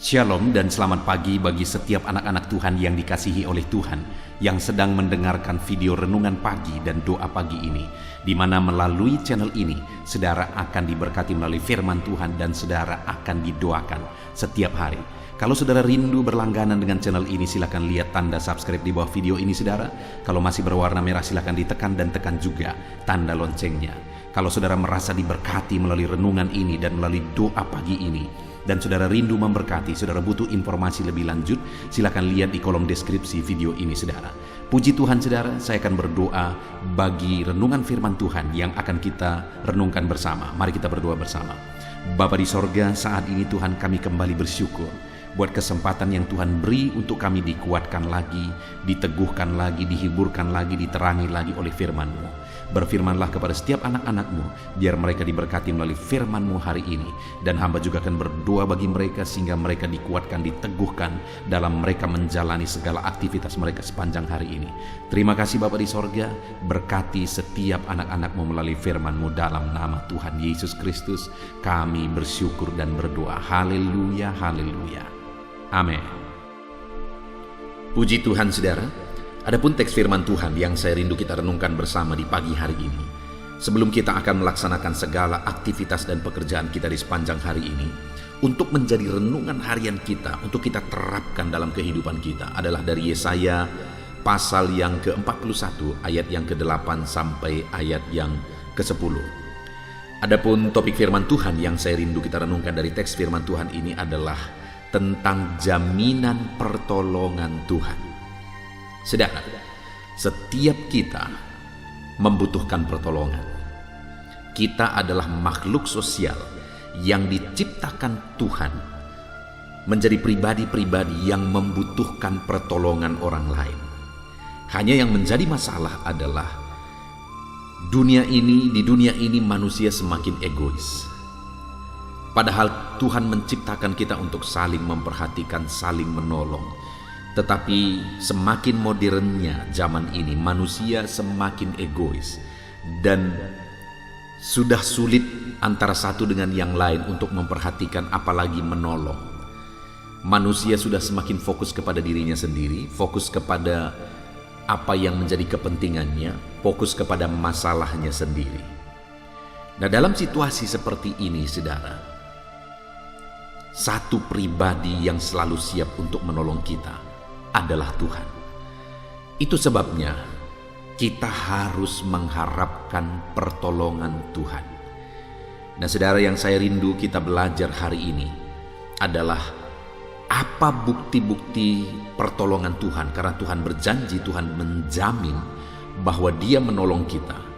Shalom dan selamat pagi bagi setiap anak-anak Tuhan yang dikasihi oleh Tuhan yang sedang mendengarkan video renungan pagi dan doa pagi ini, di mana melalui channel ini saudara akan diberkati melalui firman Tuhan dan saudara akan didoakan setiap hari. Kalau saudara rindu berlangganan dengan channel ini, silakan lihat tanda subscribe di bawah video ini saudara. Kalau masih berwarna merah silakan ditekan dan tekan juga tanda loncengnya. Kalau saudara merasa diberkati melalui renungan ini dan melalui doa pagi ini, dan saudara rindu memberkati, saudara butuh informasi lebih lanjut, silakan lihat di kolom deskripsi video ini saudara. Puji Tuhan saudara, saya akan berdoa bagi renungan firman Tuhan yang akan kita renungkan bersama. Mari kita berdoa bersama. Bapa di sorga, saat ini Tuhan kami kembali bersyukur buat kesempatan yang Tuhan beri untuk kami dikuatkan lagi, diteguhkan lagi, dihiburkan lagi, diterangi lagi oleh firman-Mu. Berfirmanlah kepada setiap anak-anak-Mu, biar mereka diberkati melalui firman-Mu hari ini. Dan hamba juga akan berdoa bagi mereka sehingga mereka dikuatkan, diteguhkan dalam mereka menjalani segala aktivitas mereka sepanjang hari ini. Terima kasih Bapa di sorga, berkati setiap anak-anak-Mu melalui firman-Mu dalam nama Tuhan Yesus Kristus. Kami bersyukur dan berdoa. Haleluya, haleluya. Amin. Puji Tuhan saudara. Adapun teks firman Tuhan yang saya rindu kita renungkan bersama di pagi hari ini, sebelum kita akan melaksanakan segala aktivitas dan pekerjaan kita di sepanjang hari ini, untuk menjadi renungan harian kita, untuk kita terapkan dalam kehidupan kita, adalah dari Yesaya pasal yang ke-41 ayat yang ke-8 sampai ayat yang ke-10. Adapun topik firman Tuhan yang saya rindu kita renungkan dari teks firman Tuhan ini adalah tentang jaminan pertolongan Tuhan. Saudara, setiap kita membutuhkan pertolongan. Kita adalah makhluk sosial yang diciptakan Tuhan menjadi pribadi-pribadi yang membutuhkan pertolongan orang lain. Hanya yang menjadi masalah adalah di dunia ini manusia semakin egois. Padahal Tuhan menciptakan kita untuk saling memperhatikan, saling menolong. Tetapi semakin modernnya zaman ini, manusia semakin egois. Dan sudah sulit antara satu dengan yang lain untuk memperhatikan apalagi menolong. Manusia sudah semakin fokus kepada dirinya sendiri, fokus kepada apa yang menjadi kepentingannya, fokus kepada masalahnya sendiri. Nah, dalam situasi seperti ini, saudara, satu pribadi yang selalu siap untuk menolong kita adalah Tuhan. Itu sebabnya kita harus mengharapkan pertolongan Tuhan. Nah, saudara, yang saya rindu kita belajar hari ini adalah apa bukti-bukti pertolongan Tuhan. Karena Tuhan berjanji, Tuhan menjamin bahwa Dia menolong kita.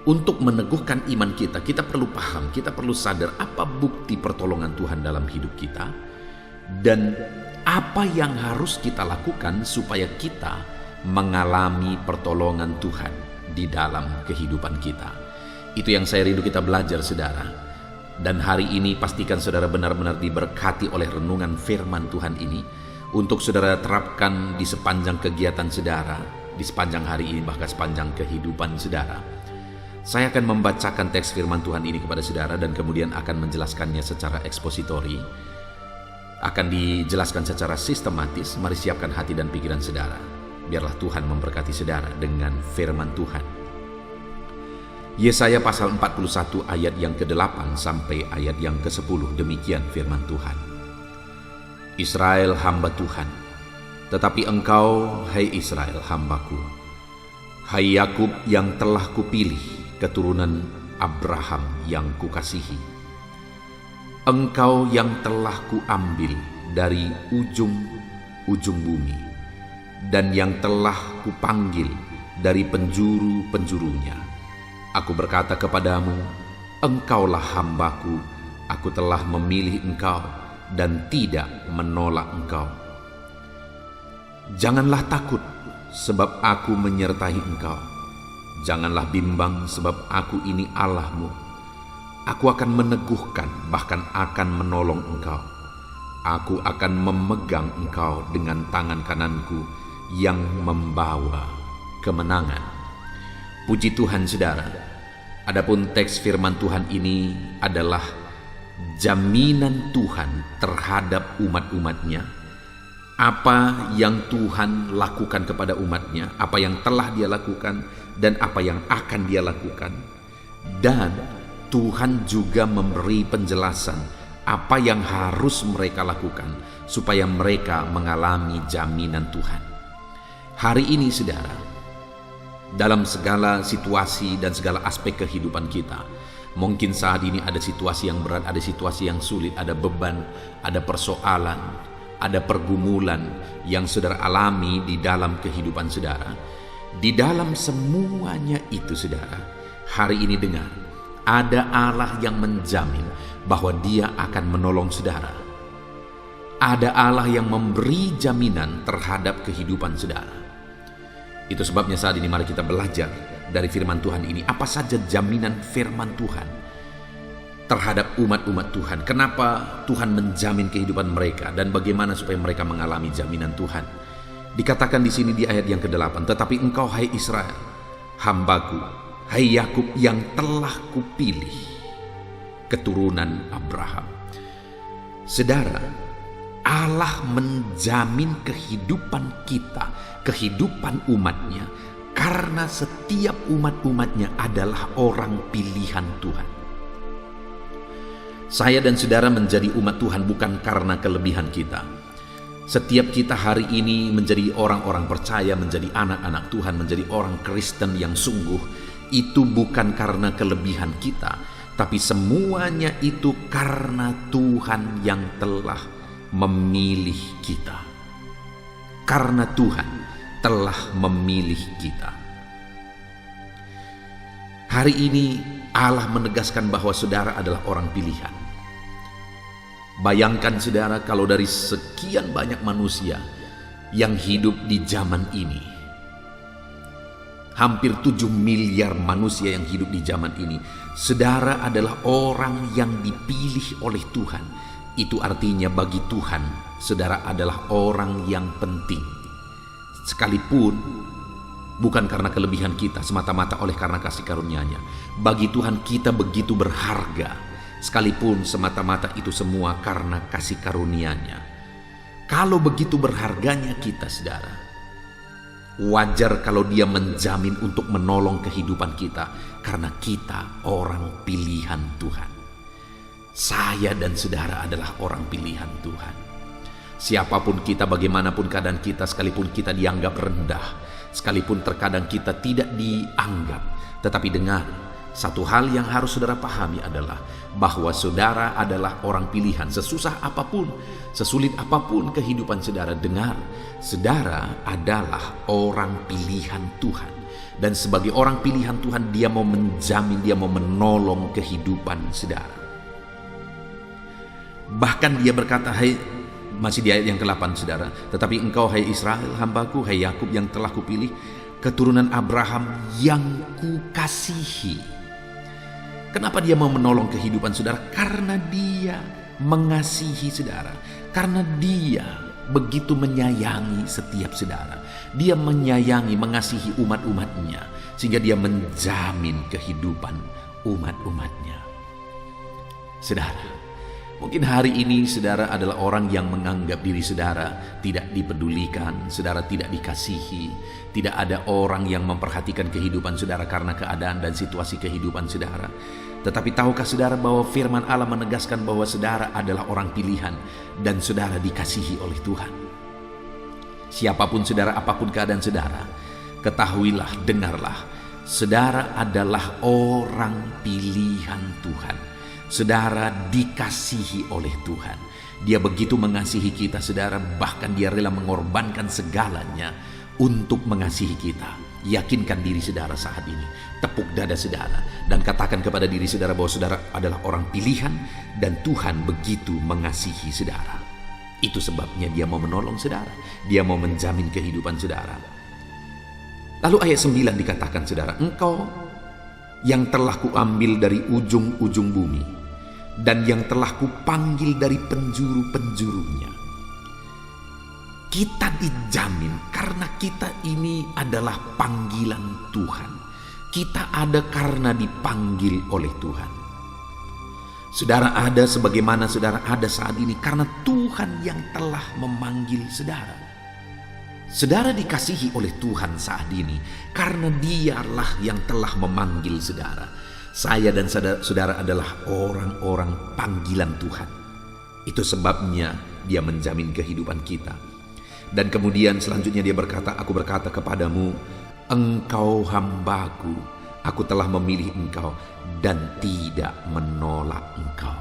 Untuk meneguhkan iman kita, kita perlu paham, kita perlu sadar apa bukti pertolongan Tuhan dalam hidup kita, dan apa yang harus kita lakukan supaya kita mengalami pertolongan Tuhan di dalam kehidupan kita. Itu yang saya rindu kita belajar, saudara. Dan hari ini pastikan saudara benar-benar diberkati oleh renungan firman Tuhan ini, untuk saudara terapkan di sepanjang kegiatan saudara, di sepanjang hari ini, bahkan sepanjang kehidupan saudara. Saya akan membacakan teks firman Tuhan ini kepada saudara dan kemudian akan menjelaskannya secara ekspositori. Akan dijelaskan secara sistematis. Mari siapkan hati dan pikiran saudara. Biarlah Tuhan memberkati saudara dengan firman Tuhan. Yesaya pasal 41 ayat yang ke-8 sampai ayat yang ke-10. Demikian firman Tuhan. Israel hamba Tuhan, tetapi engkau, hai Israel, hambaku. Hai Yakub yang telah kupilih, keturunan Abraham yang kukasihi. Engkau yang telah kuambil dari ujung-ujung bumi, dan yang telah kupanggil dari penjuru-penjurunya. Aku berkata kepadamu, engkaulah hambaku, aku telah memilih engkau dan tidak menolak engkau. Janganlah takut, sebab aku menyertai engkau. Janganlah bimbang, sebab aku ini Allahmu. Aku akan meneguhkan, bahkan akan menolong engkau. Aku akan memegang engkau dengan tangan kananku yang membawa kemenangan. Puji Tuhan saudara. Adapun teks firman Tuhan ini adalah jaminan Tuhan terhadap umat-umatnya, apa yang Tuhan lakukan kepada umatnya, apa yang telah dia lakukan, dan apa yang akan dia lakukan. Dan Tuhan juga memberi penjelasan apa yang harus mereka lakukan supaya mereka mengalami jaminan Tuhan. Hari ini saudara, dalam segala situasi dan segala aspek kehidupan kita, mungkin saat ini ada situasi yang berat, ada situasi yang sulit, ada beban, ada persoalan, ada pergumulan yang saudara alami di dalam kehidupan saudara. Di dalam semuanya itu saudara, hari ini dengar, ada Allah yang menjamin bahwa Dia akan menolong saudara. Ada Allah yang memberi jaminan terhadap kehidupan saudara. Itu sebabnya saat ini mari kita belajar dari firman Tuhan ini. Apa saja jaminan firman Tuhan terhadap umat-umat Tuhan? Kenapa Tuhan menjamin kehidupan mereka dan bagaimana supaya mereka mengalami jaminan Tuhan? Dikatakan di sini di ayat yang ke-8, tetapi engkau hai Israel, hambaku, hai Yakub yang telah kupilih, keturunan Abraham. Saudara, Allah menjamin kehidupan kita, kehidupan umatnya, karena setiap umat-umatnya adalah orang pilihan Tuhan. Saya dan saudara menjadi umat Tuhan bukan karena kelebihan kita. Setiap kita hari ini menjadi orang-orang percaya, menjadi anak-anak Tuhan, menjadi orang Kristen yang sungguh, itu bukan karena kelebihan kita, tapi semuanya itu karena Tuhan yang telah memilih kita. Karena Tuhan telah memilih kita. Hari ini Allah menegaskan bahwa saudara adalah orang pilihan. Bayangkan saudara, kalau dari sekian banyak manusia yang hidup di zaman ini, hampir 7 miliar manusia yang hidup di zaman ini, saudara adalah orang yang dipilih oleh Tuhan. Itu artinya bagi Tuhan, saudara adalah orang yang penting. Sekalipun bukan karena kelebihan kita, semata-mata oleh karena kasih karunia-Nya. Bagi Tuhan kita begitu berharga, sekalipun semata-mata itu semua karena kasih karunia-Nya. Kalau begitu berharganya kita saudara, wajar kalau Dia menjamin untuk menolong kehidupan kita, karena kita orang pilihan Tuhan. Saya dan saudara adalah orang pilihan Tuhan. Siapapun kita, bagaimanapun keadaan kita, sekalipun kita dianggap rendah, sekalipun terkadang kita tidak dianggap, tetapi dengar, satu hal yang harus saudara pahami adalah bahwa saudara adalah orang pilihan. Sesusah apapun, sesulit apapun kehidupan saudara, dengar, saudara adalah orang pilihan Tuhan. Dan sebagai orang pilihan Tuhan, Dia mau menjamin, Dia mau menolong kehidupan saudara. Bahkan Dia berkata, masih di ayat yang ke-8 saudara, tetapi engkau hai Israel, hambaku, hai Yakub yang telah kupilih, keturunan Abraham yang kukasihi. Kenapa Dia mau menolong kehidupan saudara? Karena Dia mengasihi saudara. Karena Dia begitu menyayangi setiap saudara. Dia menyayangi, mengasihi umat-umatnya, sehingga Dia menjamin kehidupan umat-umatnya. Saudara, mungkin hari ini saudara adalah orang yang menganggap diri saudara tidak dipedulikan, saudara tidak dikasihi, tidak ada orang yang memperhatikan kehidupan saudara karena keadaan dan situasi kehidupan saudara. Tetapi tahukah saudara bahwa firman Allah menegaskan bahwa saudara adalah orang pilihan dan saudara dikasihi oleh Tuhan. Siapapun saudara, apapun keadaan saudara, ketahuilah, dengarlah, saudara adalah orang pilihan Tuhan. Saudara dikasihi oleh Tuhan. Dia begitu mengasihi kita saudara, bahkan Dia rela mengorbankan segalanya untuk mengasihi kita. Yakinkan diri saudara saat ini, tepuk dada saudara, dan katakan kepada diri saudara bahwa saudara adalah orang pilihan dan Tuhan begitu mengasihi saudara. Itu sebabnya Dia mau menolong saudara, Dia mau menjamin kehidupan saudara. Lalu ayat 9 dikatakan saudara, engkau yang telah kuambil dari ujung-ujung bumi, dan yang telah kupanggil dari penjuru-penjurunya. Kita dijamin karena kita ini adalah panggilan Tuhan. Kita ada karena dipanggil oleh Tuhan. Saudara ada sebagaimana saudara ada saat ini karena Tuhan yang telah memanggil saudara. Saudara dikasihi oleh Tuhan saat ini karena Dialah yang telah memanggil saudara. Saya dan saudara adalah orang-orang panggilan Tuhan. Itu sebabnya Dia menjamin kehidupan kita. Dan kemudian selanjutnya Dia berkata, aku berkata kepadamu, engkau hambaku, aku telah memilih engkau dan tidak menolak engkau.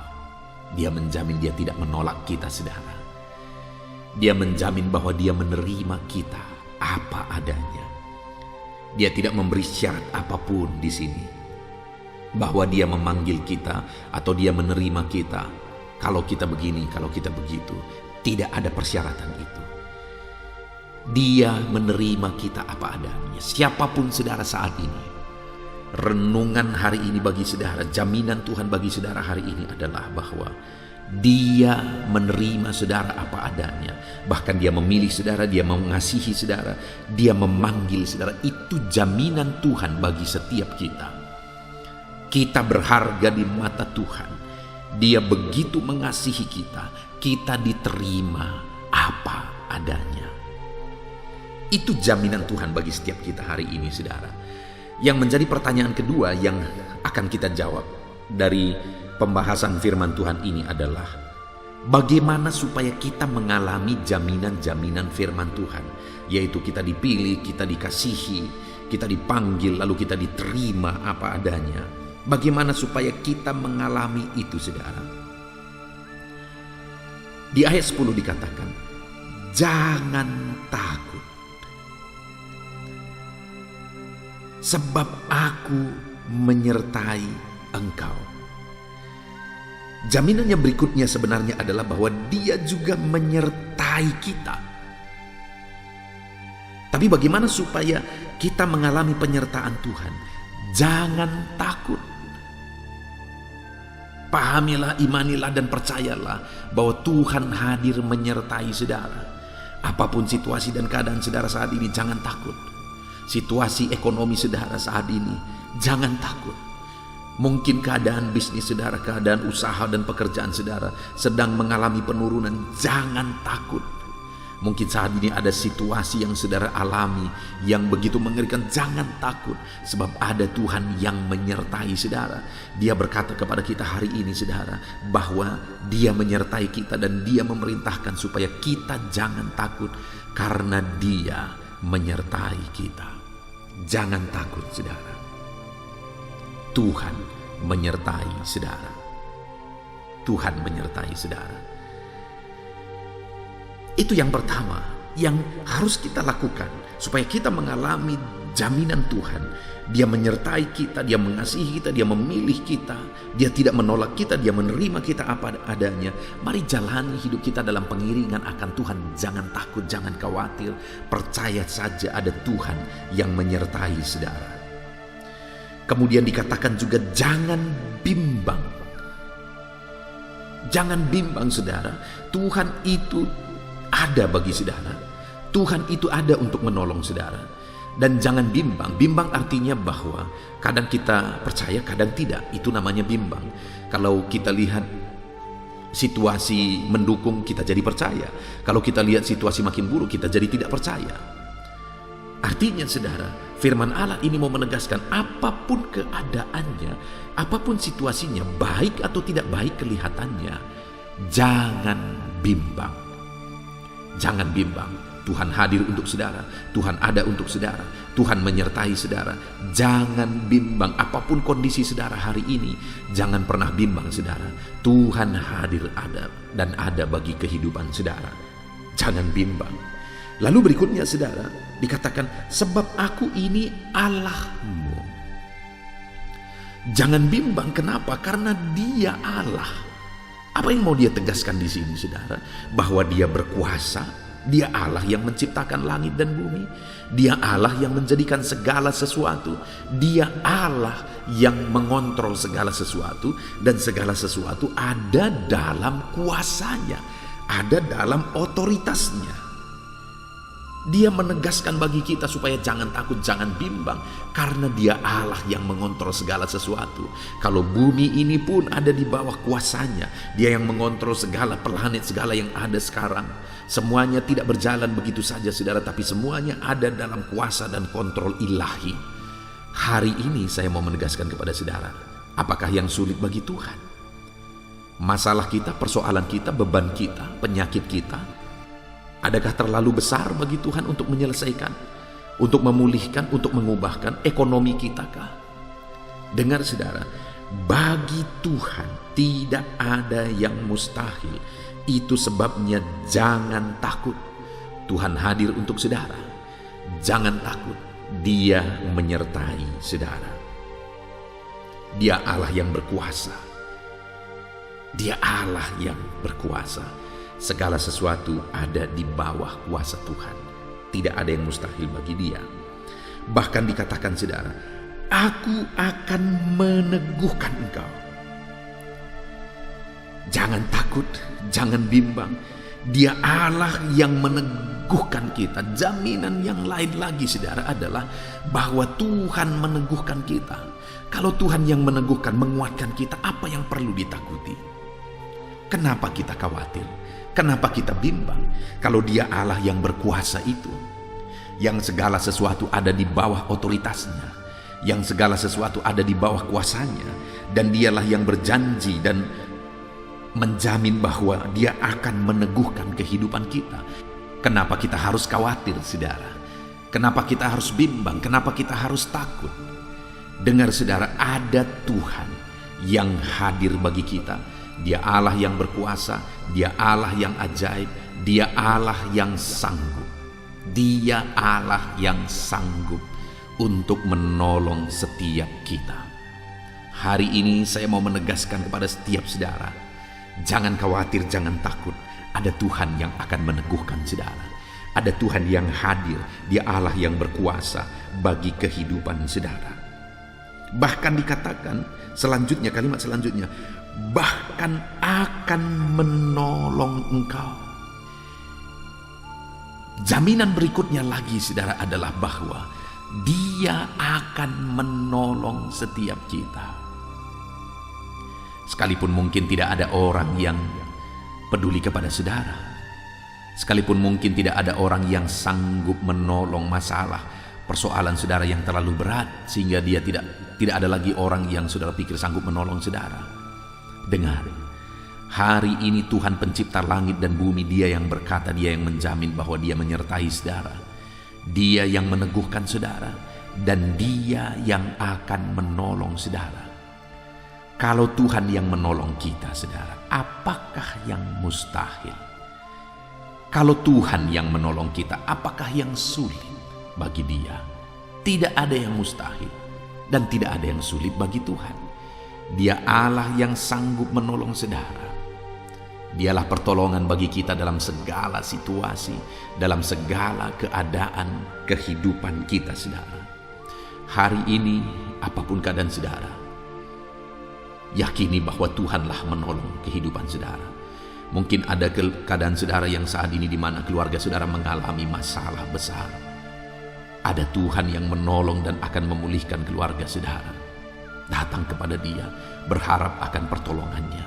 Dia menjamin Dia tidak menolak kita, saudara. Dia menjamin bahwa Dia menerima kita apa adanya. Dia tidak memberi syarat apapun di sini. Bahwa Dia memanggil kita atau Dia menerima kita. Kalau kita begini, kalau kita begitu. Tidak ada persyaratan itu. Dia menerima kita apa adanya. Siapapun saudara saat ini. Renungan hari ini bagi saudara, jaminan Tuhan bagi saudara hari ini adalah bahwa Dia menerima saudara apa adanya. Bahkan Dia memilih saudara, Dia mengasihi saudara, Dia memanggil saudara. Itu jaminan Tuhan bagi setiap kita. Kita berharga di mata Tuhan. Dia begitu mengasihi kita, kita diterima apa adanya. Itu jaminan Tuhan bagi setiap kita hari ini, saudara. Yang menjadi pertanyaan kedua yang akan kita jawab dari pembahasan firman Tuhan ini adalah bagaimana supaya kita mengalami jaminan-jaminan firman Tuhan, yaitu kita dipilih, kita dikasihi, kita dipanggil, lalu kita diterima apa adanya. Bagaimana supaya kita mengalami itu, saudara? Di ayat 10 dikatakan, jangan takut, sebab aku menyertai engkau. Jaminan yang berikutnya sebenarnya adalah bahwa Dia juga menyertai kita. Tapi bagaimana supaya kita mengalami penyertaan Tuhan? Jangan takut. Pahamilah, imanilah dan percayalah bahwa Tuhan hadir menyertai saudara. Apapun situasi dan keadaan saudara saat ini, jangan takut. Situasi ekonomi saudara saat ini, jangan takut. Mungkin keadaan bisnis saudara, keadaan usaha dan pekerjaan saudara sedang mengalami penurunan, jangan takut. Mungkin saat ini ada situasi yang saudara alami yang begitu mengerikan, jangan takut. Sebab ada Tuhan yang menyertai saudara. Dia berkata kepada kita hari ini, saudara, bahwa Dia menyertai kita dan Dia memerintahkan supaya kita jangan takut karena Dia menyertai kita. Jangan takut, saudara. Tuhan menyertai saudara. Tuhan menyertai saudara. Itu yang pertama yang harus kita lakukan supaya kita mengalami jaminan Tuhan. Dia menyertai kita, Dia mengasihi kita, Dia memilih kita, Dia tidak menolak kita, Dia menerima kita apa adanya. Mari jalani hidup kita dalam pengiringan akan Tuhan. Jangan takut, jangan khawatir. Percaya saja ada Tuhan yang menyertai saudara. Kemudian dikatakan juga jangan bimbang. Jangan bimbang, saudara. Tuhan itu ada bagi saudara. Tuhan itu ada untuk menolong saudara. Dan jangan bimbang. Bimbang artinya bahwa kadang kita percaya, kadang tidak. Itu namanya bimbang. Kalau kita lihat situasi mendukung, kita jadi percaya. Kalau kita lihat situasi makin buruk, kita jadi tidak percaya. Artinya, saudara, firman Allah ini mau menegaskan apapun keadaannya, apapun situasinya, baik atau tidak baik kelihatannya, jangan bimbang. Jangan bimbang. Tuhan hadir untuk saudara. Tuhan ada untuk saudara. Tuhan menyertai saudara. Jangan bimbang. Apapun kondisi saudara hari ini, jangan pernah bimbang, saudara. Tuhan hadir ada dan ada bagi kehidupan saudara. Jangan bimbang. Lalu berikutnya, saudara, dikatakan sebab aku ini Allahmu. Jangan bimbang. Kenapa? Karena Dia Allah. Apa yang mau Dia tegaskan di sini, saudara? Bahwa Dia berkuasa. Dia Allah yang menciptakan langit dan bumi. Dia Allah yang menjadikan segala sesuatu. Dia Allah yang mengontrol segala sesuatu. Dan segala sesuatu ada dalam kuasanya, ada dalam otoritasnya. Dia menegaskan bagi kita supaya jangan takut, jangan bimbang, karena Dia Allah yang mengontrol segala sesuatu. Kalau bumi ini pun ada di bawah kuasanya, Dia yang mengontrol segala planet, segala yang ada sekarang. Semuanya tidak berjalan begitu saja, saudara, tapi semuanya ada dalam kuasa dan kontrol ilahi. Hari ini saya mau menegaskan kepada saudara, apakah yang sulit bagi Tuhan? Masalah kita, persoalan kita, beban kita, penyakit kita, adakah terlalu besar bagi Tuhan untuk menyelesaikan, untuk memulihkan, untuk mengubahkan ekonomi kita kah? Dengar saudara, bagi Tuhan tidak ada yang mustahil. Itu sebabnya jangan takut. Tuhan hadir untuk saudara. Jangan takut, Dia menyertai saudara. Dia Allah yang berkuasa. Dia Allah yang berkuasa. Segala sesuatu ada di bawah kuasa Tuhan. Tidak ada yang mustahil bagi Dia. Bahkan dikatakan saudara, Aku akan meneguhkan engkau. Jangan takut, jangan bimbang. Dia Allah yang meneguhkan kita. Jaminan yang lain lagi saudara adalah bahwa Tuhan meneguhkan kita. Kalau Tuhan yang meneguhkan, menguatkan kita, apa yang perlu ditakuti? Kenapa kita khawatir? Kenapa kita bimbang? Kalau Dia Allah yang berkuasa itu, yang segala sesuatu ada di bawah otoritasnya, yang segala sesuatu ada di bawah kuasanya, dan Dialah yang berjanji dan menjamin bahwa Dia akan meneguhkan kehidupan kita. Kenapa kita harus khawatir, saudara? Kenapa kita harus bimbang? Kenapa kita harus takut? Dengar saudara, ada Tuhan yang hadir bagi kita. Dia Allah yang berkuasa, Dia Allah yang ajaib, Dia Allah yang sanggup. Dia Allah yang sanggup untuk menolong setiap kita. Hari ini saya mau menegaskan kepada setiap saudara, jangan khawatir, jangan takut. Ada Tuhan yang akan meneguhkan saudara. Ada Tuhan yang hadir, Dia Allah yang berkuasa bagi kehidupan saudara. Bahkan dikatakan selanjutnya, kalimat selanjutnya, bahkan akan menolong engkau. Jaminan berikutnya lagi saudara adalah bahwa Dia akan menolong setiap kita. Sekalipun mungkin tidak ada orang yang peduli kepada saudara, sekalipun mungkin tidak ada orang yang sanggup menolong masalah, persoalan saudara yang terlalu berat sehingga dia tidak ada lagi orang yang saudara pikir sanggup menolong saudara. Dengar, hari ini Tuhan pencipta langit dan bumi, Dia yang berkata, Dia yang menjamin bahwa Dia menyertai saudara, Dia yang meneguhkan saudara, dan Dia yang akan menolong saudara. Kalau Tuhan yang menolong kita saudara, apakah yang mustahil? Kalau Tuhan yang menolong kita, apakah yang sulit bagi Dia? Tidak ada yang mustahil dan tidak ada yang sulit bagi Tuhan. Dia Allah yang sanggup menolong saudara. Dialah pertolongan bagi kita dalam segala situasi, dalam segala keadaan kehidupan kita saudara. Hari ini apapun keadaan saudara, yakini bahwa Tuhanlah menolong kehidupan saudara. Mungkin ada keadaan saudara yang saat ini di mana keluarga saudara mengalami masalah besar. Ada Tuhan yang menolong dan akan memulihkan keluarga saudara. Datang kepada Dia, berharap akan pertolongannya.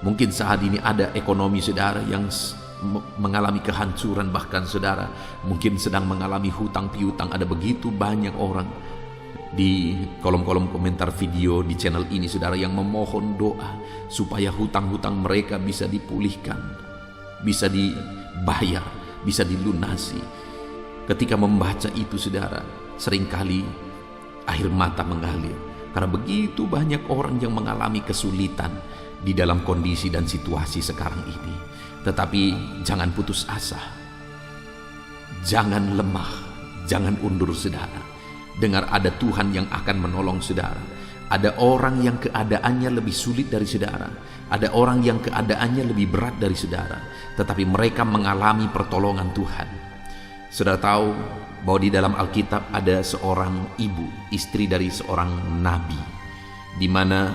Mungkin saat ini ada ekonomi saudara yang mengalami kehancuran, bahkan saudara mungkin sedang mengalami hutang piutang. Ada begitu banyak orang di kolom-kolom komentar video di channel ini saudara yang memohon doa supaya hutang-hutang mereka bisa dipulihkan, bisa dibayar, bisa dilunasi. Ketika membaca itu saudara, seringkali air mata mengalir karena begitu banyak orang yang mengalami kesulitan di dalam kondisi dan situasi sekarang ini. Tetapi jangan putus asa, jangan lemah, jangan undur saudara. Dengar, ada Tuhan yang akan menolong saudara. Ada orang yang keadaannya lebih sulit dari saudara, ada orang yang keadaannya lebih berat dari saudara, tetapi mereka mengalami pertolongan Tuhan. Saudara tahu bahwa di dalam Alkitab ada seorang ibu, istri dari seorang nabi, di mana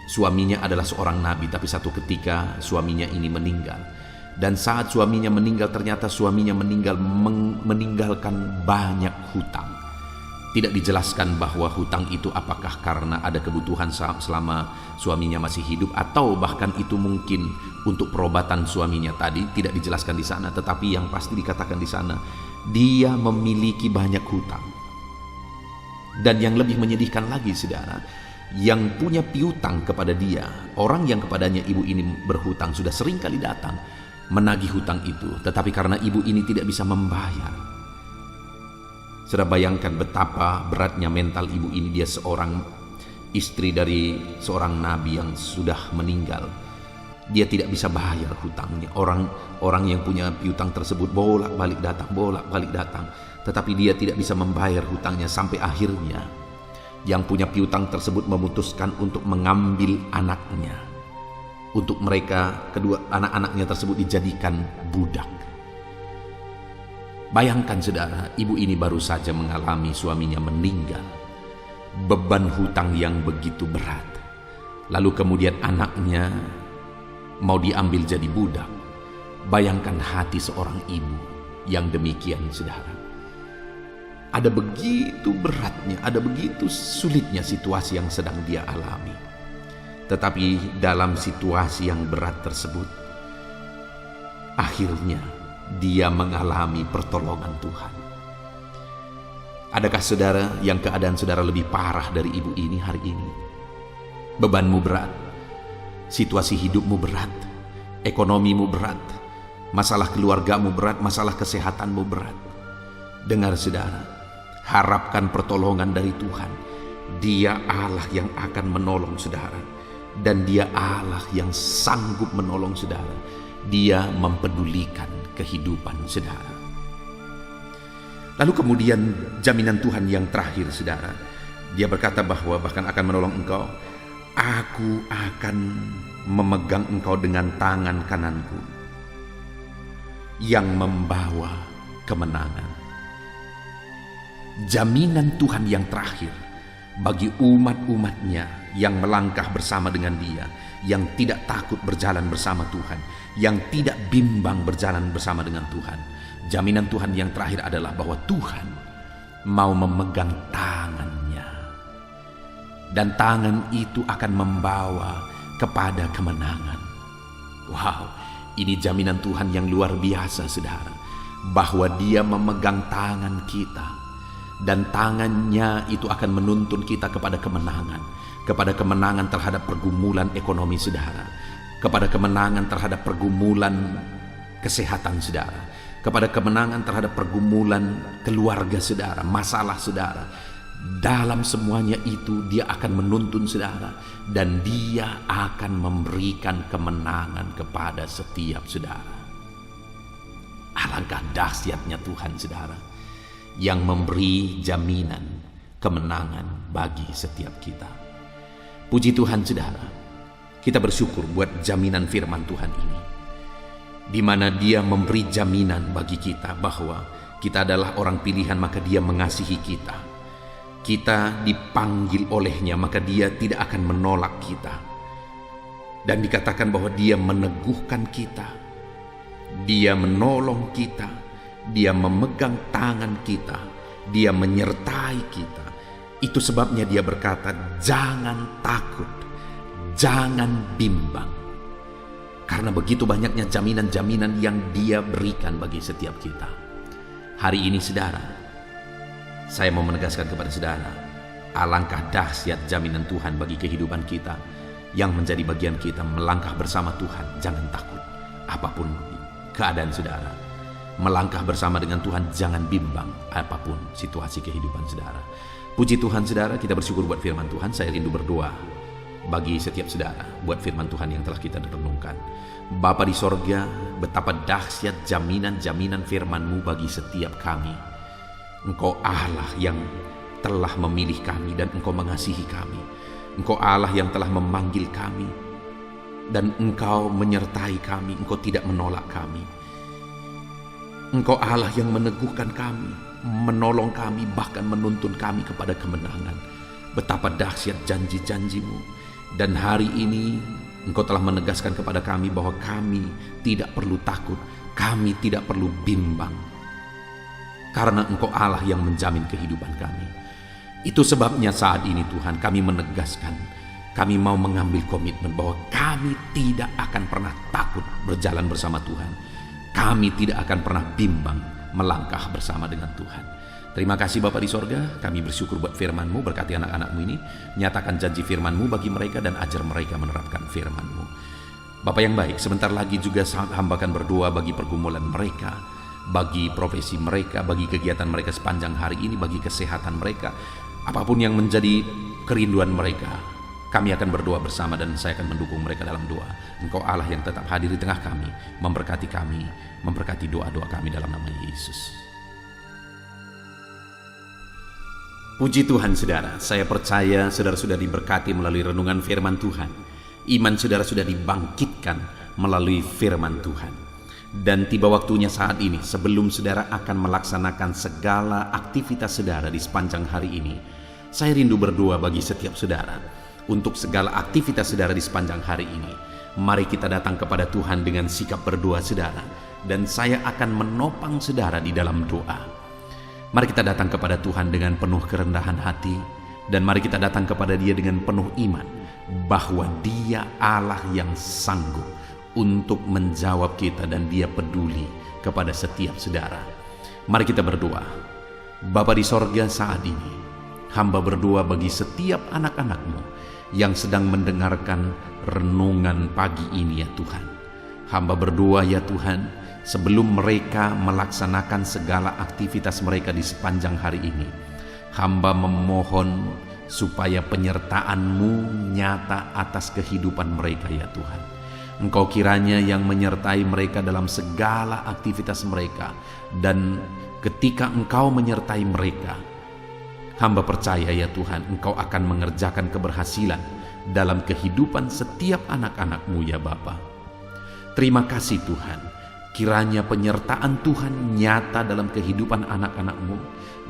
suaminya adalah seorang nabi, tapi satu ketika suaminya ini meninggal. Dan saat suaminya meninggal, ternyata suaminya meninggalkan banyak hutang. Tidak dijelaskan bahwa hutang itu apakah karena ada kebutuhan selama suaminya masih hidup, atau bahkan itu mungkin untuk perobatan suaminya tadi. Tidak dijelaskan di sana, tetapi yang pasti dikatakan di sana, dia memiliki banyak hutang. Dan yang lebih menyedihkan lagi, saudara, yang punya piutang kepada dia, orang yang kepadanya ibu ini berhutang, sudah sering kali datang menagih hutang itu, tetapi karena ibu ini tidak bisa membayar. Sudah bayangkan betapa beratnya mental ibu ini. Dia seorang istri dari seorang nabi yang sudah meninggal. Dia tidak bisa bayar hutangnya. Orang yang punya piutang tersebut bolak-balik datang, tetapi dia tidak bisa membayar hutangnya, sampai akhirnya yang punya piutang tersebut memutuskan untuk mengambil anaknya, untuk mereka, kedua anak-anaknya tersebut dijadikan budak. Bayangkan saudara, ibu ini baru saja mengalami suaminya meninggal, beban hutang yang begitu berat, lalu kemudian anaknya mau diambil jadi budak. Bayangkan hati seorang ibu yang demikian, saudara. Ada begitu beratnya, ada begitu sulitnya situasi yang sedang dia alami. Tetapi dalam situasi yang berat tersebut, akhirnya dia mengalami pertolongan Tuhan. Adakah saudara yang keadaan saudara lebih parah dari ibu ini hari ini? Bebanmu berat, situasi hidupmu berat, ekonomimu berat, masalah keluargamu berat, masalah kesehatanmu berat. Dengar saudara, harapkan pertolongan dari Tuhan. Dia Allah yang akan menolong saudara. Dan dia Allah yang sanggup menolong saudara. Dia mempedulikan kehidupan saudara. Lalu kemudian jaminan Tuhan yang terakhir, saudara. Dia berkata bahwa bahkan akan menolong engkau. Aku akan memegang engkau dengan tangan kananku yang membawa kemenangan. Jaminan Tuhan yang terakhir bagi umat-umatnya yang melangkah bersama dengan dia, yang tidak takut berjalan bersama Tuhan, yang tidak bimbang berjalan bersama dengan Tuhan. Jaminan Tuhan yang terakhir adalah bahwa Tuhan mau memegang tangannya, dan tangan itu akan membawa kepada kemenangan. Wow, ini jaminan Tuhan yang luar biasa, saudara, bahwa dia memegang tangan kita, dan tangannya itu akan menuntun kita kepada kemenangan terhadap pergumulan ekonomi saudara, kepada kemenangan terhadap pergumulan kesehatan saudara, kepada kemenangan terhadap pergumulan keluarga saudara, masalah saudara. Dalam semuanya itu dia akan menuntun saudara, dan dia akan memberikan kemenangan kepada setiap saudara. Alangkah dahsyatnya Tuhan saudara, yang memberi jaminan kemenangan bagi setiap kita. Puji Tuhan saudara, kita bersyukur buat jaminan firman Tuhan ini, di mana dia memberi jaminan bagi kita bahwa kita adalah orang pilihan, maka dia mengasihi kita. Kita dipanggil olehnya, maka dia tidak akan menolak kita. Dan dikatakan bahwa dia meneguhkan kita, dia menolong kita, dia memegang tangan kita, dia menyertai kita. Itu sebabnya dia berkata, jangan takut, jangan bimbang. Karena begitu banyaknya jaminan-jaminan yang dia berikan bagi setiap kita. Hari ini saudara, saya mau menegaskan kepada saudara, alangkah dahsyat jaminan Tuhan bagi kehidupan kita, yang menjadi bagian kita melangkah bersama Tuhan. Jangan takut apapun keadaan saudara. Melangkah bersama dengan Tuhan, jangan bimbang apapun situasi kehidupan saudara. Puji Tuhan saudara, kita bersyukur buat firman Tuhan. Saya rindu berdoa bagi setiap saudara buat firman Tuhan yang telah kita renungkan. Bapa di sorga, betapa dahsyat jaminan-jaminan firman-Mu bagi setiap kami. Engkau Allah yang telah memilih kami dan Engkau mengasihi kami. Engkau Allah yang telah memanggil kami, dan Engkau menyertai kami. Engkau tidak menolak kami. Engkau Allah yang meneguhkan kami, menolong kami, bahkan menuntun kami kepada kemenangan. Betapa dahsyat janji-janji-Mu. Dan hari ini Engkau telah menegaskan kepada kami bahwa kami tidak perlu takut, kami tidak perlu bimbang, karena Engkau Allah yang menjamin kehidupan kami. Itu sebabnya saat ini Tuhan, kami menegaskan, kami mau mengambil komitmen bahwa kami tidak akan pernah takut berjalan bersama Tuhan. Kami tidak akan pernah bimbang melangkah bersama dengan Tuhan. Terima kasih Bapa di sorga, kami bersyukur buat firman-Mu, berkati anak-anak-Mu ini, nyatakan janji firman-Mu bagi mereka dan ajar mereka menerapkan firman-Mu. Bapa yang baik, sebentar lagi juga hamba akan berdoa bagi pergumulan mereka, bagi profesi mereka, bagi kegiatan mereka sepanjang hari ini, bagi kesehatan mereka, apapun yang menjadi kerinduan mereka. Kami akan berdoa bersama dan saya akan mendukung mereka dalam doa. Engkau Allah yang tetap hadir di tengah kami, memberkati doa-doa kami dalam nama Yesus. Puji Tuhan saudara, saya percaya saudara sudah diberkati melalui renungan firman Tuhan. Iman saudara sudah dibangkitkan melalui firman Tuhan. Dan tiba waktunya saat ini, sebelum saudara akan melaksanakan segala aktivitas saudara di sepanjang hari ini, saya rindu berdoa bagi setiap saudara. Untuk segala aktivitas saudara di sepanjang hari ini, mari kita datang kepada Tuhan dengan sikap berdoa saudara. Dan saya akan menopang saudara di dalam doa. Mari kita datang kepada Tuhan dengan penuh kerendahan hati, dan mari kita datang kepada Dia dengan penuh iman bahwa Dia Allah yang sanggup untuk menjawab kita dan Dia peduli kepada setiap saudara. Mari kita berdoa. Bapa di sorga, saat ini hamba berdoa bagi setiap anak-anak-Mu yang sedang mendengarkan renungan pagi ini ya Tuhan. Hamba berdoa ya Tuhan, sebelum mereka melaksanakan segala aktivitas mereka di sepanjang hari ini, hamba memohon supaya penyertaan-Mu nyata atas kehidupan mereka ya Tuhan. Engkau kiranya yang menyertai mereka dalam segala aktivitas mereka, dan ketika Engkau menyertai mereka, hamba percaya ya Tuhan, Engkau akan mengerjakan keberhasilan dalam kehidupan setiap anak-anak-Mu ya Bapa. Terima kasih Tuhan, kiranya penyertaan Tuhan nyata dalam kehidupan anak-anak-Mu,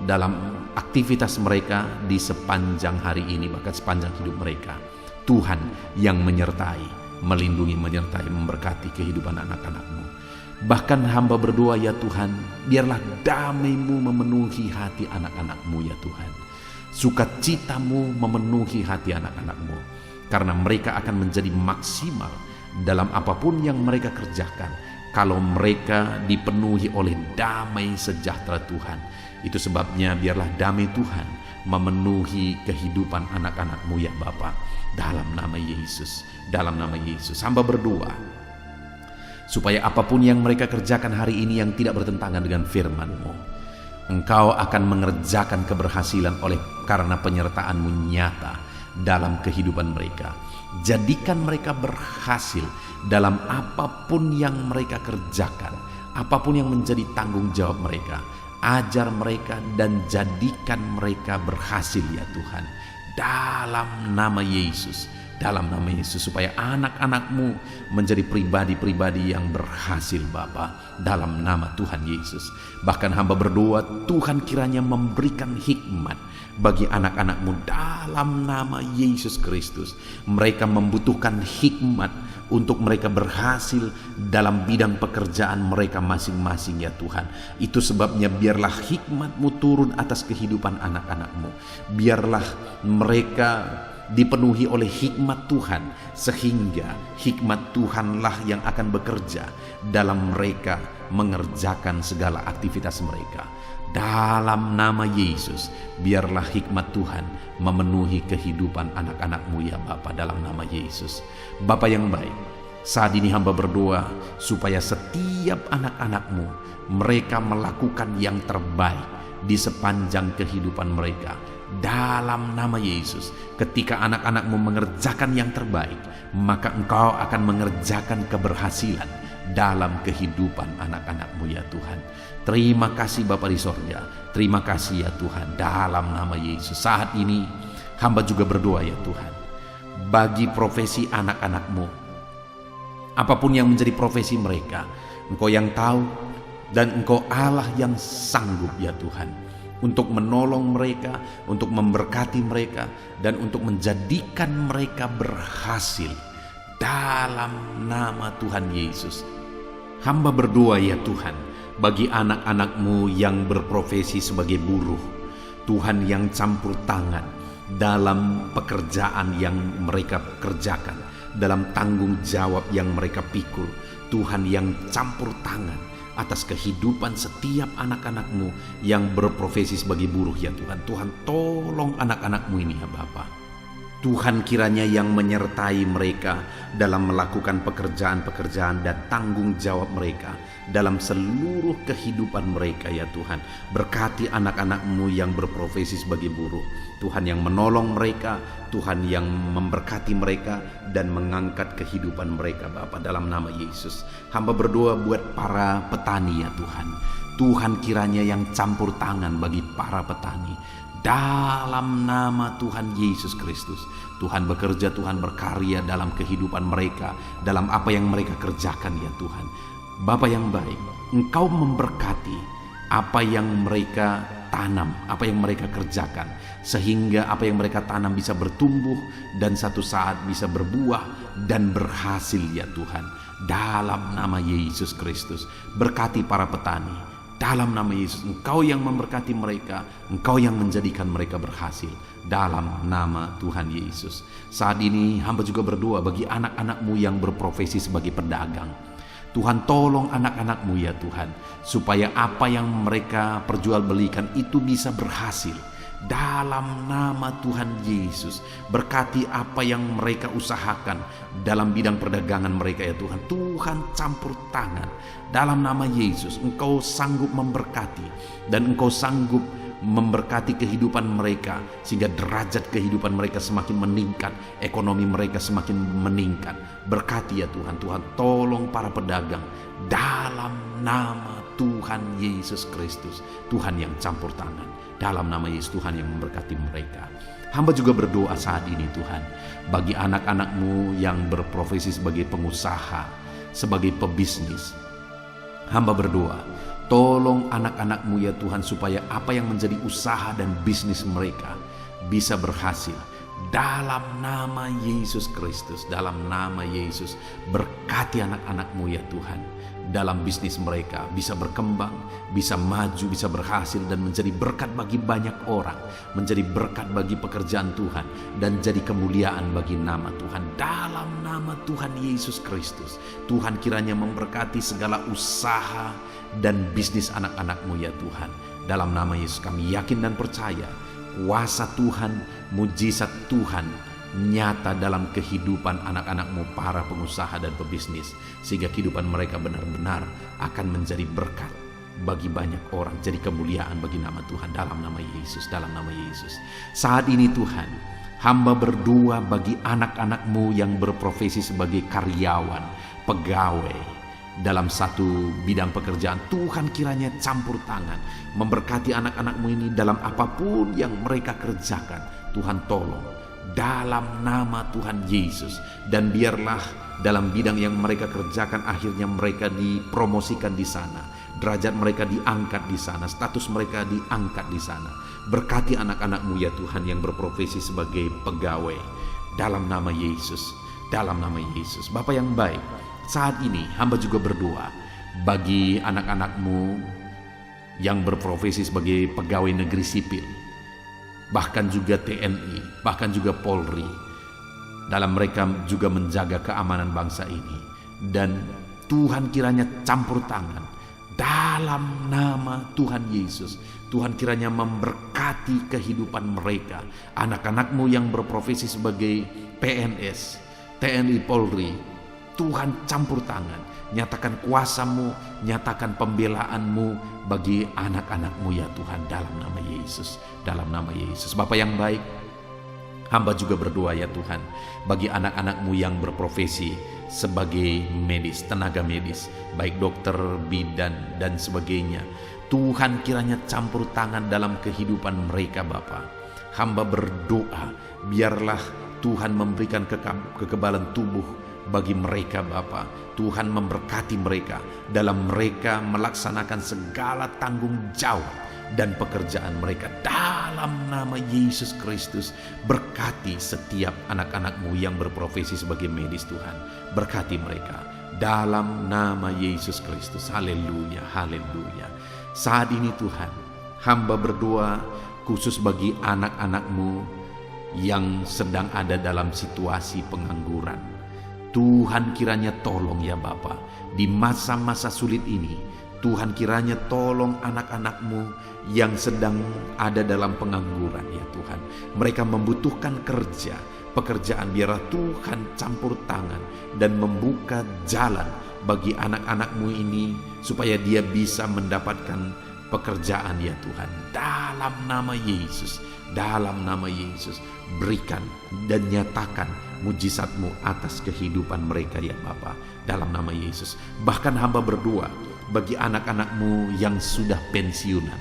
dalam aktivitas mereka di sepanjang hari ini, bahkan sepanjang hidup mereka. Tuhan yang menyertai, melindungi, menyertai, memberkati kehidupan anak-anak-Mu. Bahkan hamba berdoa ya Tuhan, biarlah damai-Mu memenuhi hati anak-anak-Mu ya Tuhan. Sukacita-Mu memenuhi hati anak-anak-Mu, karena mereka akan menjadi maksimal dalam apapun yang mereka kerjakan kalau mereka dipenuhi oleh damai sejahtera Tuhan. Itu sebabnya biarlah damai Tuhan memenuhi kehidupan anak-anak-Mu ya Bapa. Dalam nama Yesus, dalam nama Yesus, hamba berdoa supaya apapun yang mereka kerjakan hari ini yang tidak bertentangan dengan firman-Mu, Engkau akan mengerjakan keberhasilan oleh karena penyertaan-Mu nyata dalam kehidupan mereka. Jadikan mereka berhasil dalam apapun yang mereka kerjakan, apapun yang menjadi tanggung jawab mereka. Ajar mereka dan jadikan mereka berhasil ya Tuhan, dalam nama Yesus, dalam nama Yesus, supaya anak-anak-Mu menjadi pribadi-pribadi yang berhasil Bapa, dalam nama Tuhan Yesus. Bahkan hamba berdoa Tuhan kiranya memberikan hikmat bagi anak-anak-Mu dalam nama Yesus Kristus. Mereka membutuhkan hikmat untuk mereka berhasil dalam bidang pekerjaan mereka masing-masing ya Tuhan. Itu sebabnya biarlah hikmat-Mu turun atas kehidupan anak-anak-Mu. Biarlah mereka dipenuhi oleh hikmat Tuhan, sehingga hikmat Tuhanlah yang akan bekerja dalam mereka mengerjakan segala aktivitas mereka. Dalam nama Yesus, biarlah hikmat Tuhan memenuhi kehidupan anak-anak-Mu ya Bapa, dalam nama Yesus. Bapa yang baik, saat ini hamba berdoa supaya setiap anak-anak-Mu, mereka melakukan yang terbaik di sepanjang kehidupan mereka. Dalam nama Yesus, ketika anak-anak-Mu mengerjakan yang terbaik, maka Engkau akan mengerjakan keberhasilan dalam kehidupan anak-anak-Mu ya Tuhan. Terima kasih Bapa di sorga, terima kasih ya Tuhan, dalam nama Yesus. Saat ini hamba juga berdoa ya Tuhan, bagi profesi anak-anak-Mu, apapun yang menjadi profesi mereka, Engkau yang tahu, dan Engkau Allah yang sanggup ya Tuhan, untuk menolong mereka, untuk memberkati mereka, dan untuk menjadikan mereka berhasil dalam nama Tuhan Yesus. Hamba berdoa ya Tuhan, bagi anak-anak-Mu yang berprofesi sebagai buruh, Tuhan, yang campur tangan dalam pekerjaan yang mereka kerjakan, dalam tanggung jawab yang mereka pikul, Tuhan, yang campur tangan atas kehidupan setiap anak-anak-Mu yang berprofesi sebagai buruh ya Tuhan. Tuhan, tolong anak-anak-Mu ini ya Bapa. Tuhan, kiranya yang menyertai mereka dalam melakukan pekerjaan-pekerjaan dan tanggung jawab mereka dalam seluruh kehidupan mereka ya Tuhan. Berkati anak-anak-Mu yang berprofesi sebagai buruh, Tuhan, yang menolong mereka, Tuhan, yang memberkati mereka dan mengangkat kehidupan mereka Bapa, dalam nama Yesus. Hamba berdoa buat para petani ya Tuhan. Tuhan, kiranya yang campur tangan bagi para petani, dalam nama Tuhan Yesus Kristus. Tuhan bekerja, Tuhan berkarya dalam kehidupan mereka, dalam apa yang mereka kerjakan ya Tuhan. Bapa yang baik, Engkau memberkati apa yang mereka tanam, apa yang mereka kerjakan, sehingga apa yang mereka tanam bisa bertumbuh dan satu saat bisa berbuah dan berhasil ya Tuhan. Dalam nama Yesus Kristus, berkati para petani. Dalam nama Yesus, Engkau yang memberkati mereka, Engkau yang menjadikan mereka berhasil. Dalam nama Tuhan Yesus. Saat ini hamba juga berdoa bagi anak-anak-Mu yang berprofesi sebagai pedagang. Tuhan, tolong anak-anak-Mu ya Tuhan, supaya apa yang mereka perjualbelikan itu bisa berhasil. Dalam nama Tuhan Yesus, berkati apa yang mereka usahakan dalam bidang perdagangan mereka ya Tuhan. Tuhan, campur tangan. Dalam nama Yesus, Engkau sanggup memberkati dan Engkau sanggup memberkati kehidupan mereka, sehingga derajat kehidupan mereka semakin meningkat, ekonomi mereka semakin meningkat. Berkati ya Tuhan. Tuhan, tolong para pedagang dalam nama Tuhan Yesus Kristus. Tuhan yang campur tangan. Dalam nama Yesus, Tuhan yang memberkati mereka. Hamba juga berdoa saat ini Tuhan, bagi anak-anak-Mu yang berprofesi sebagai pengusaha, sebagai pebisnis. Hamba berdoa, tolong anak-anak-Mu ya Tuhan, supaya apa yang menjadi usaha dan bisnis mereka bisa berhasil. Dalam nama Yesus Kristus, dalam nama Yesus, berkati anak-anak-Mu ya Tuhan, dalam bisnis mereka bisa berkembang, bisa maju, bisa berhasil dan menjadi berkat bagi banyak orang, menjadi berkat bagi pekerjaan Tuhan dan jadi kemuliaan bagi nama Tuhan. Dalam nama Tuhan Yesus Kristus, Tuhan kiranya memberkati segala usaha dan bisnis anak-anak-Mu ya Tuhan. Dalam nama Yesus kami yakin dan percaya kuasa Tuhan, mujizat Tuhan nyata dalam kehidupan anak-anak-Mu para pengusaha dan pebisnis, sehingga kehidupan mereka benar-benar akan menjadi berkat bagi banyak orang, jadi kemuliaan bagi nama Tuhan. Dalam nama Yesus, dalam nama Yesus. Saat ini Tuhan, hamba berdoa bagi anak-anak-Mu yang berprofesi sebagai karyawan, pegawai dalam satu bidang pekerjaan. Tuhan kiranya campur tangan, memberkati anak-anak-Mu ini dalam apapun yang mereka kerjakan. Tuhan tolong dalam nama Tuhan Yesus, dan biarlah dalam bidang yang mereka kerjakan akhirnya mereka dipromosikan di sana, derajat mereka diangkat di sana, status mereka diangkat di sana. Berkati anak-anak-Mu ya Tuhan yang berprofesi sebagai pegawai, dalam nama Yesus, dalam nama Yesus. Bapa yang baik, saat ini hamba juga berdoa bagi anak-anak-Mu yang berprofesi sebagai pegawai negeri sipil, bahkan juga TNI, bahkan juga Polri. Dalam mereka juga menjaga keamanan bangsa ini. Dan Tuhan kiranya campur tangan dalam nama Tuhan Yesus. Tuhan kiranya memberkati kehidupan mereka. Anak-anak-Mu yang berprofesi sebagai PNS, TNI, Polri, Tuhan campur tangan. Nyatakan kuasa-Mu, nyatakan pembelaan-Mu bagi anak-anak-Mu ya Tuhan, dalam nama Yesus, dalam nama Yesus. Bapa yang baik, hamba juga berdoa ya Tuhan bagi anak-anak-Mu yang berprofesi sebagai medis, tenaga medis, baik dokter, bidan dan sebagainya. Tuhan kiranya campur tangan dalam kehidupan mereka Bapa. Hamba berdoa biarlah Tuhan memberikan kekebalan tubuh bagi mereka Bapa. Tuhan memberkati mereka dalam mereka melaksanakan segala tanggung jawab dan pekerjaan mereka. Dalam nama Yesus Kristus, berkati setiap anak-anak-Mu yang berprofesi sebagai medis Tuhan. Berkati mereka dalam nama Yesus Kristus. Haleluya, haleluya. Saat ini Tuhan, hamba berdoa khusus bagi anak-anak-Mu yang sedang ada dalam situasi pengangguran. Tuhan kiranya tolong ya Bapa, di masa-masa sulit ini. Tuhan kiranya tolong anak-anak-Mu yang sedang ada dalam pengangguran ya Tuhan. Mereka membutuhkan kerja, pekerjaan. Biarlah Tuhan campur tangan dan membuka jalan bagi anak-anak-Mu ini supaya dia bisa mendapatkan pekerjaan ya Tuhan. Dalam nama Yesus, dalam nama Yesus, berikan dan nyatakan mujizat-Mu atas kehidupan mereka ya Bapa, dalam nama Yesus. Bahkan hamba berdoa bagi anak-anak-Mu yang sudah pensiunan.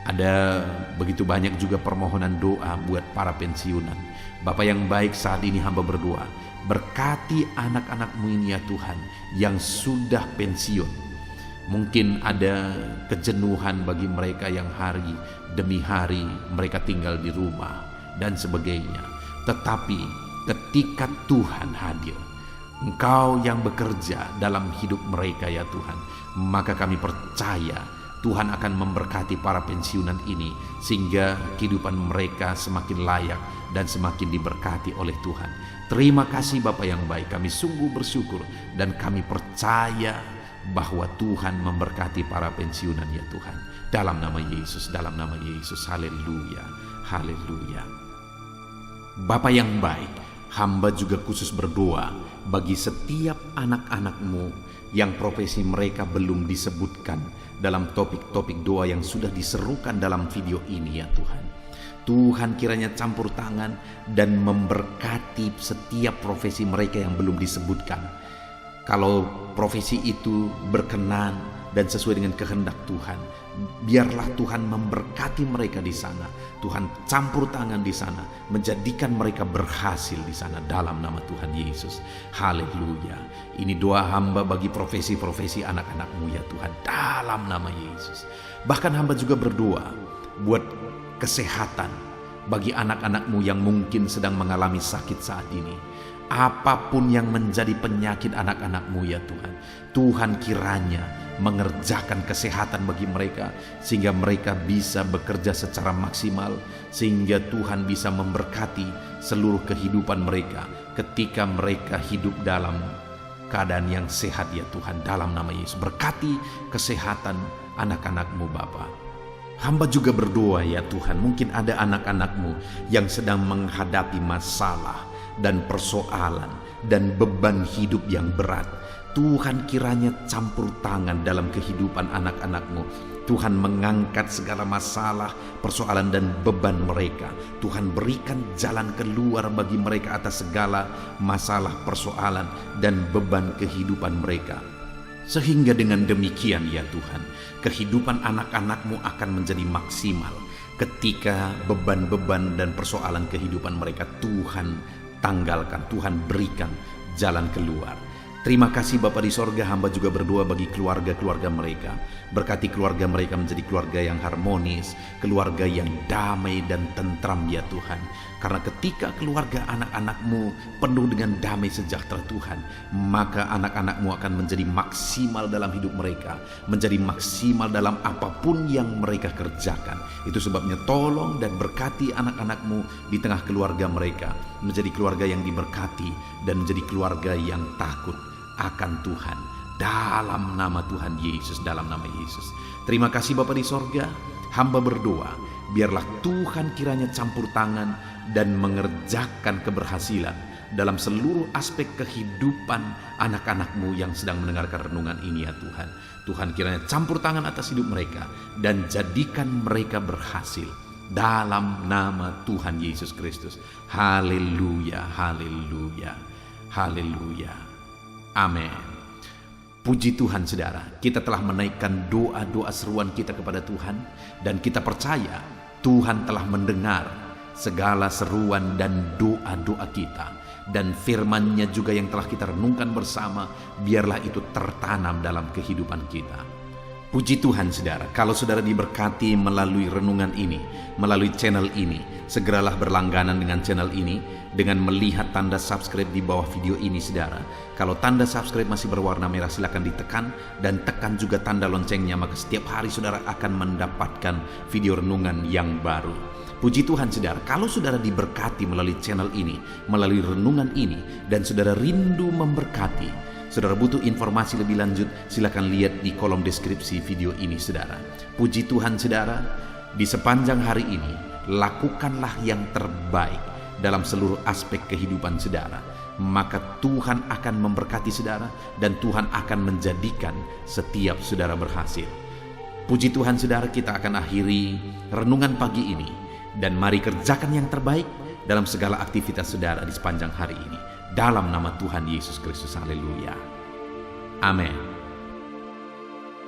Ada begitu banyak juga permohonan doa buat para pensiunan. Bapa yang baik, saat ini hamba berdoa, berkati anak-anak-Mu ini ya Tuhan yang sudah pensiun. Mungkin ada kejenuhan bagi mereka yang hari demi hari mereka tinggal di rumah dan sebagainya. Tetapi ketika Tuhan hadir, Engkau yang bekerja dalam hidup mereka ya Tuhan, maka kami percaya Tuhan akan memberkati para pensiunan ini sehingga kehidupan mereka semakin layak dan semakin diberkati oleh Tuhan. Terima kasih Bapa yang baik, kami sungguh bersyukur dan kami percaya bahwa Tuhan memberkati para pensiunan ya Tuhan. Dalam nama Yesus, dalam nama Yesus. Haleluya, haleluya. Bapa yang baik, hamba juga khusus berdoa bagi setiap anak-anak-Mu yang profesi mereka belum disebutkan dalam topik-topik doa yang sudah diserukan dalam video ini ya Tuhan. Tuhan kiranya campur tangan dan memberkati setiap profesi mereka yang belum disebutkan. Kalau profesi itu berkenan dan sesuai dengan kehendak Tuhan, biarlah Tuhan memberkati mereka di sana. Tuhan campur tangan di sana, menjadikan mereka berhasil di sana dalam nama Tuhan Yesus. Haleluya. Ini doa hamba bagi profesi-profesi anak-anak-Mu ya Tuhan, dalam nama Yesus. Bahkan hamba juga berdoa buat kesehatan bagi anak-anak-Mu yang mungkin sedang mengalami sakit saat ini. Apapun yang menjadi penyakit anak-anak-Mu ya Tuhan, Tuhan kiranya mengerjakan kesehatan bagi mereka sehingga mereka bisa bekerja secara maksimal, sehingga Tuhan bisa memberkati seluruh kehidupan mereka ketika mereka hidup dalam keadaan yang sehat ya Tuhan, dalam nama Yesus. Berkati kesehatan anak-anak-Mu Bapa. Hamba juga berdoa ya Tuhan, mungkin ada anak-anak-Mu yang sedang menghadapi masalah dan persoalan dan beban hidup yang berat. Tuhan kiranya campur tangan dalam kehidupan anak-anak-Mu. Tuhan mengangkat segala masalah, persoalan dan beban mereka. Tuhan berikan jalan keluar bagi mereka atas segala masalah, persoalan dan beban kehidupan mereka. Sehingga dengan demikian ya Tuhan, kehidupan anak-anak-Mu akan menjadi maksimal ketika beban-beban dan persoalan kehidupan mereka Tuhan tanggalkan, Tuhan berikan jalan keluar. Terima kasih Bapa di sorga, hamba juga berdoa bagi keluarga-keluarga mereka. Berkati keluarga mereka menjadi keluarga yang harmonis, keluarga yang damai dan tentram ya Tuhan. Karena ketika keluarga anak-anak-Mu penuh dengan damai sejahtera Tuhan, maka anak-anak-Mu akan menjadi maksimal dalam hidup mereka, menjadi maksimal dalam apapun yang mereka kerjakan. Itu sebabnya tolong dan berkati anak-anak-Mu di tengah keluarga mereka, menjadi keluarga yang diberkati dan menjadi keluarga yang takut akan Tuhan, dalam nama Tuhan Yesus, dalam nama Yesus. Terima kasih Bapa di sorga, hamba berdoa biarlah Tuhan kiranya campur tangan dan mengerjakan keberhasilan dalam seluruh aspek kehidupan anak-anak-Mu yang sedang mendengarkan renungan ini ya Tuhan. Tuhan kiranya campur tangan atas hidup mereka dan jadikan mereka berhasil dalam nama Tuhan Yesus Kristus. Haleluya, haleluya, haleluya. Amin. Puji Tuhan saudara, kita telah menaikkan doa-doa seruan kita kepada Tuhan dan kita percaya Tuhan telah mendengar segala seruan dan doa-doa kita, dan firman-Nya juga yang telah kita renungkan bersama, biarlah itu tertanam dalam kehidupan kita. Puji Tuhan saudara, kalau saudara diberkati melalui renungan ini, melalui channel ini, segeralah berlangganan dengan channel ini dengan melihat tanda subscribe di bawah video ini saudara. Kalau tanda subscribe masih berwarna merah silakan ditekan dan tekan juga tanda loncengnya, maka setiap hari saudara akan mendapatkan video renungan yang baru. Puji Tuhan saudara, kalau saudara diberkati melalui channel ini, melalui renungan ini, dan saudara rindu memberkati, saudara butuh informasi lebih lanjut, silakan lihat di kolom deskripsi video ini saudara. Puji Tuhan saudara, di sepanjang hari ini, lakukanlah yang terbaik dalam seluruh aspek kehidupan saudara. Maka Tuhan akan memberkati saudara dan Tuhan akan menjadikan setiap saudara berhasil. Puji Tuhan saudara, kita akan akhiri renungan pagi ini. Dan mari kerjakan yang terbaik dalam segala aktivitas saudara di sepanjang hari ini. Dalam nama Tuhan Yesus Kristus, haleluya. Amin.